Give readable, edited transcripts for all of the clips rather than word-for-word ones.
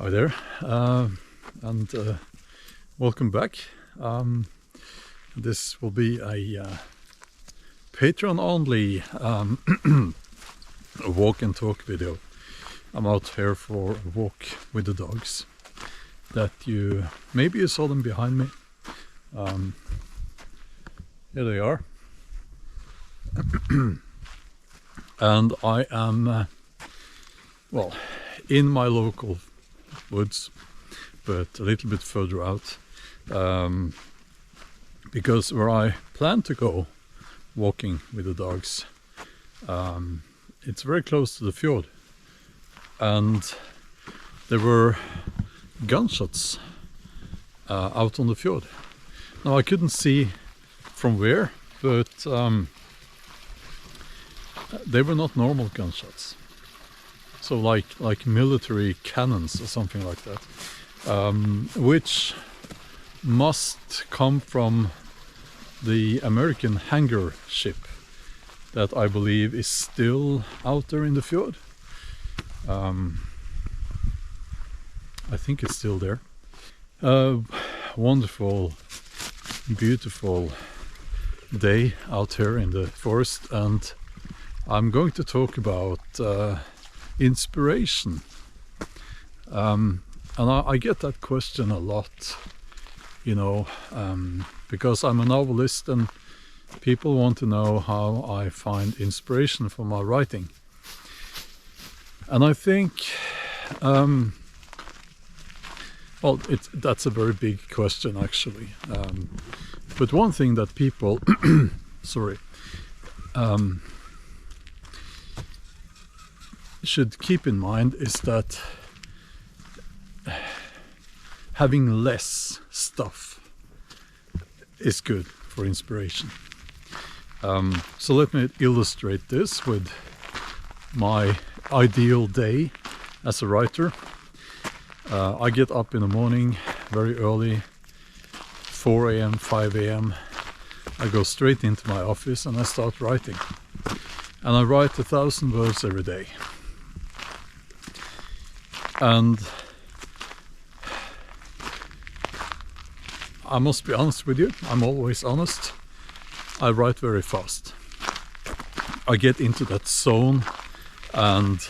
Hi there, and welcome back. This will be a Patreon only walk and talk video. I'm out here for a walk with the dogs. Maybe you saw them behind me. Here they are. And I am, well, in my local woods, but a little bit further out, because where I plan to go walking with the dogs, it's very close to the fjord, and there were gunshots out on the fjord. Now I couldn't see from where, but they were not normal gunshots. So like military cannons or something like that, which must come from the American hangar ship that I believe is still out there in the fjord. I think it's still there. Wonderful, beautiful day out here in the forest, and I'm going to talk about inspiration. And I get that question a lot, because I'm a novelist and people want to know how I find inspiration for my writing. And I think, that's a very big question actually. But one thing that people, should keep in mind is that having less stuff is good for inspiration. So let me illustrate this with my ideal day as a writer. I get up in the morning very early, 4 a.m., 5 a.m. I go straight into my office and I start writing. And I write 1,000 words every day. And I must be honest with you, I'm always honest. I write very fast. I get into that zone, and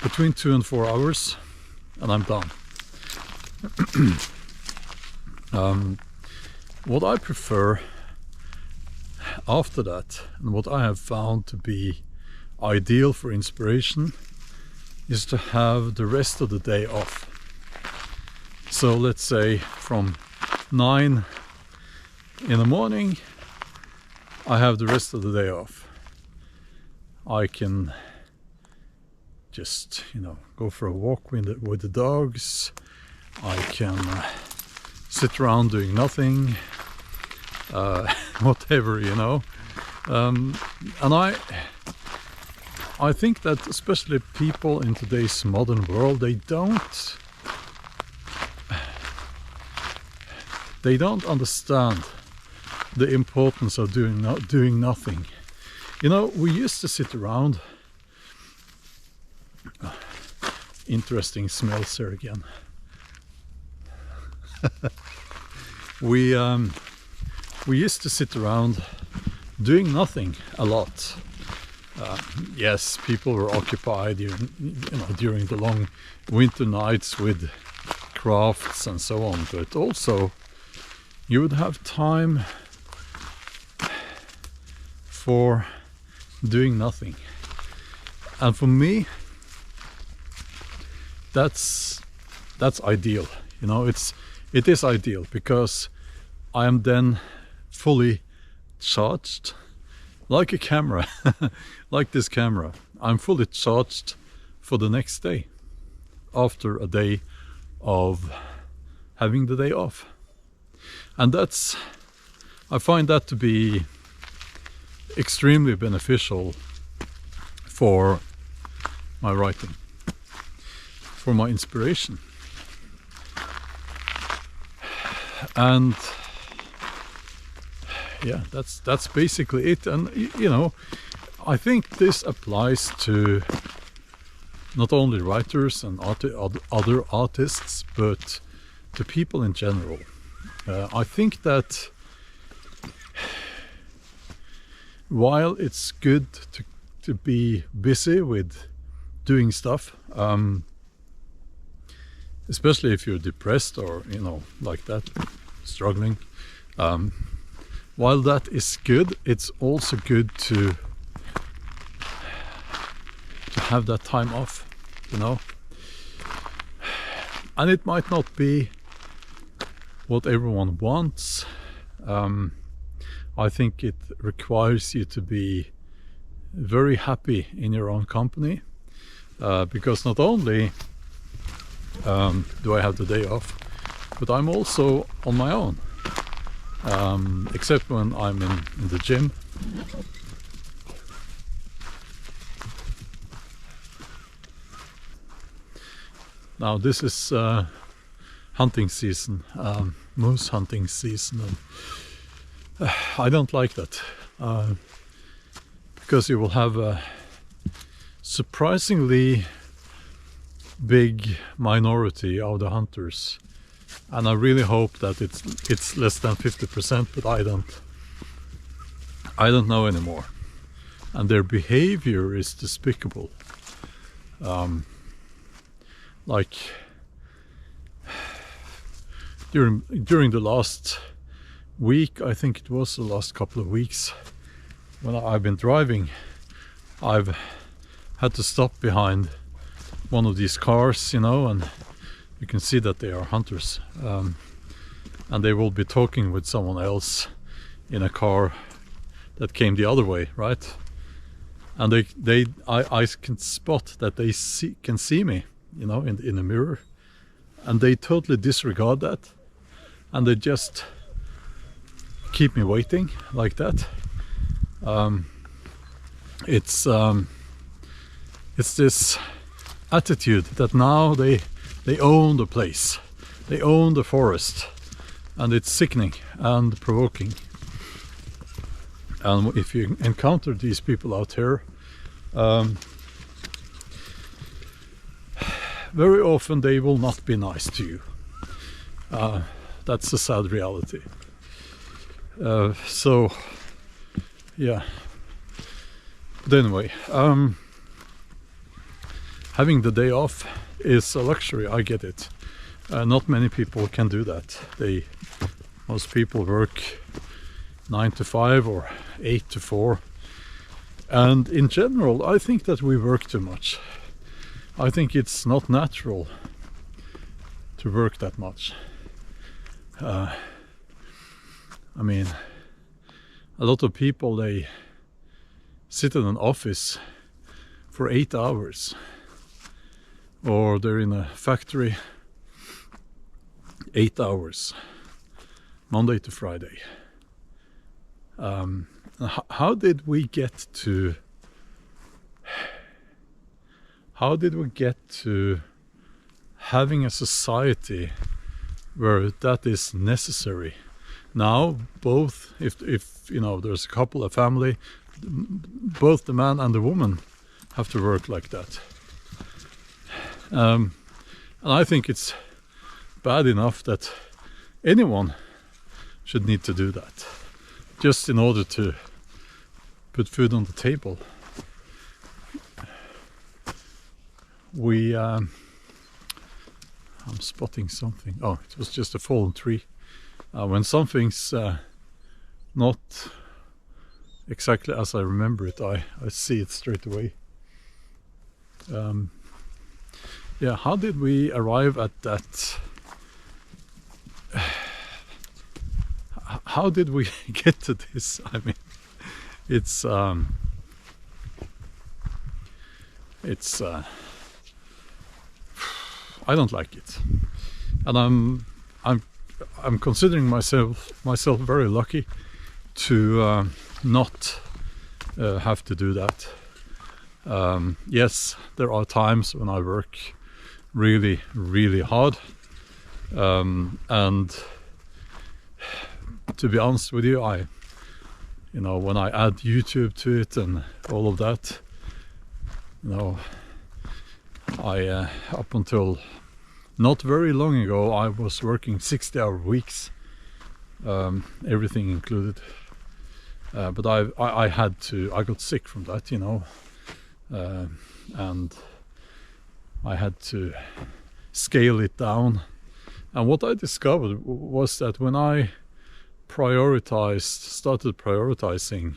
between 2 and 4 hours and I'm done. What I prefer after that, and what I have found to be ideal for inspiration, is to have the rest of the day off. So let's say from 9 in the morning, I have the rest of the day off. I can just, go for a walk with the dogs. I can sit around doing nothing, whatever, and I think that especially people in today's modern world, they don't understand the importance of doing nothing. We used to sit around. Interesting smells here again. We used to sit around doing nothing a lot. Yes, people were occupied during the long winter nights with crafts and so on, but also you would have time for doing nothing. And for me, that's ideal. It is ideal because I am then fully charged, like a camera, like this camera. I'm fully charged for the next day, after a day of having the day off. And I find that to be extremely beneficial for my writing, for my inspiration. And yeah, that's basically it. And I think this applies to not only writers and other artists, but to people in general. I think that while it's good to be busy with doing stuff, especially if you're depressed or, you know, like that, struggling, while that is good, it's also good to have that time off, you know. And it might not be what everyone wants. I think it requires you to be very happy in your own company, because not only do I have the day off, but I'm also on my own, except when I'm in the gym. Now this is hunting season, moose hunting season, and I don't like that, because you will have a surprisingly big minority of the hunters, and I really hope that it's less than 50%, but I don't know anymore, and their behavior is despicable. Like during the last week, I think it was the last couple of weeks, when I've been driving, I've had to stop behind one of these cars, you know, and you can see that they are hunters, and they will be talking with someone else in a car that came the other way, right? And I can spot that they can see me, you know, in the mirror, and they totally disregard that, and they just keep me waiting like that. It's this attitude that now they own the place, they own the forest, and it's sickening and provoking. And if you encounter these people out here, very often they will not be nice to you. That's the sad reality. So yeah, but anyway, having the day off is a luxury. I get it. Not many people can do that. Most people work 9 to 5 or 8 to 4, and in general I think that we work too much. I think it's not natural to work that much. I mean, a lot of people, they sit in an office for 8 hours, or they're in a factory 8 hours, Monday to Friday. How did we get to having a society where that is necessary? Now, both, if you know, there's a couple, a family, both the man and the woman have to work like that. And I think it's bad enough that anyone should need to do that, just in order to put food on the table. I'm spotting something. Oh, it was just a fallen tree. When something's not exactly as I remember it, I see it straight away. Yeah, how did we arrive at that? How did we get to this? I mean, it's I don't like it, and I'm considering myself very lucky to not have to do that. Yes, there are times when I work really, really hard, and to be honest with you, when I add YouTube to it and all of that, up until not very long ago, I was working 60-hour weeks, everything included. But I had to. I got sick from that, you know, and I had to scale it down. And what I discovered was that when I started prioritizing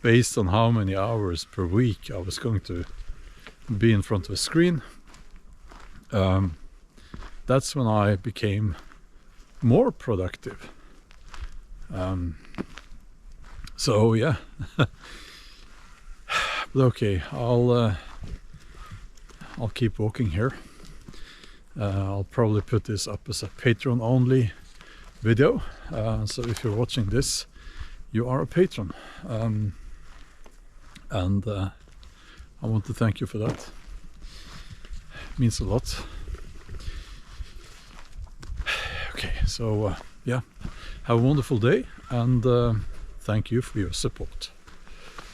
based on how many hours per week I was going to be in front of a screen, that's when I became more productive. So yeah. But okay, I'll keep walking here. I'll probably put this up as a Patreon only video. So if you're watching this, you are a patron. And I want to thank you for that. It means a lot. Okay, so yeah, have a wonderful day, and thank you for your support.